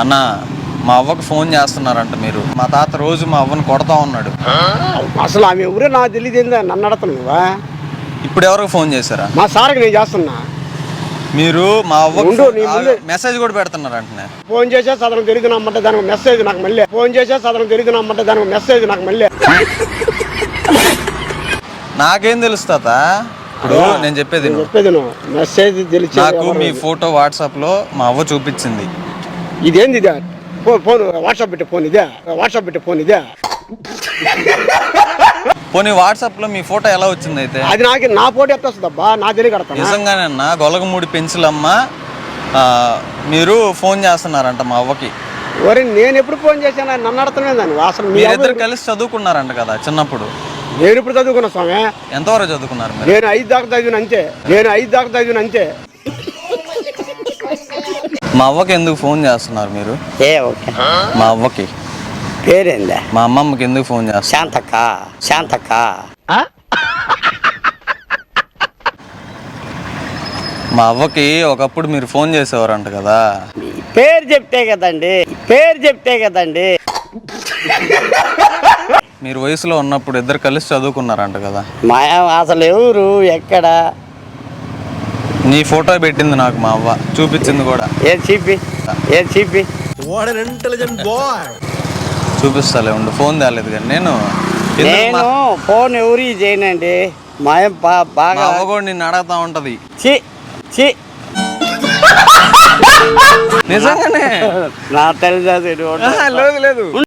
అన్న మా అవ్వకు ఫోన్ చేస్తున్నారంట మీరు. మా తాత రోజు మా అవ్వని కొడతా ఉన్నాడు. అసలు ఆమె ఎవరో నాకు తెలియదు, నన్ను అడతాను నువ్వా? ఇప్పుడు ఎవరికి ఫోన్ చేశారా? మా సార్కి నేను చేస్తున్నా. మీరు మా అవ్వకు మెసేజ్ కూడా పెడుతున్నారంటనే. ఫోన్ చేసే సదనం తిరుగుతున్నామంటే దానికి మెసేజ్ నాకు మళ్ళీ. ఫోన్ చేసే సదనం తిరుగుతున్నామంటే దానికి మెసేజ్ నాకు మళ్ళీ. నాకేం తెలుస్తా ఇప్పుడు నేను చెప్పేది నువ్వు మెసేజ్ తెలిసి నాకు మీ ఫోటో వాట్సాప్ లో మా అవ్వ చూపించింది. ఇదేంది ఇదే? ఫోన్ వాట్సాప్ పెట్టే ఫోన్ ఇదే? వాట్సాప్ పెట్టే ఫోన్ ఇదే? పోనీ వాట్సాప్ లో మీ ఫోటో ఎలా వచ్చింది? అయితే అది నా ఫోటో ఎట్లా వస్తుందబ్బా? నా తెలియకడతాను. నిజంగానే అన్న, గొలగమూడి పెన్సిల్ అమ్మ మీరు ఫోన్ చేస్తున్నారంట మా అవ్వకి. ఒరే నేను ఎప్పుడు ఫోన్ చేశాను? నన్ను అడతాను. అసలు మీరిద్దరు కలిసి చదువుకున్నారంట కదా చిన్నప్పుడు? నేను ఇప్పుడు చదువుకున్నా స్వామి. ఎంతవరకు చదువుకున్నారు? నేను 5 దాకా చదివిన అంతే. మా అవ్వకి ఎందుకు ఫోన్ చేస్తున్నారు మీరు? మా అవ్వకి పేరేందా? మా అమ్మమ్మకి ఎందుకు ఫోన్ చేస్తారు? శాంతక్క. మా అవ్వకి ఒకప్పుడు మీరు ఫోన్ చేసేవారంట కదా? పేరు చెప్తే కదండి. మీరు వయసులో ఉన్నప్పుడు ఇద్దరు కలిసి చదువుకున్నారంట కదా? అసలు ఎవరు ఎక్కడ? నీ ఫోటో పెట్టింది నాకు మా అవ్వ, చూపించింది కూడా. చూపిస్తాలే ఉండు, ఫోన్ తేలేదు కానీ నేను ఫోన్ ఎవరు చేయనండి. మా బాగా అవ్వ కూడా నిన్ను అడగతా ఉంటది. నిజంగానే నా తెలియదు. లేదు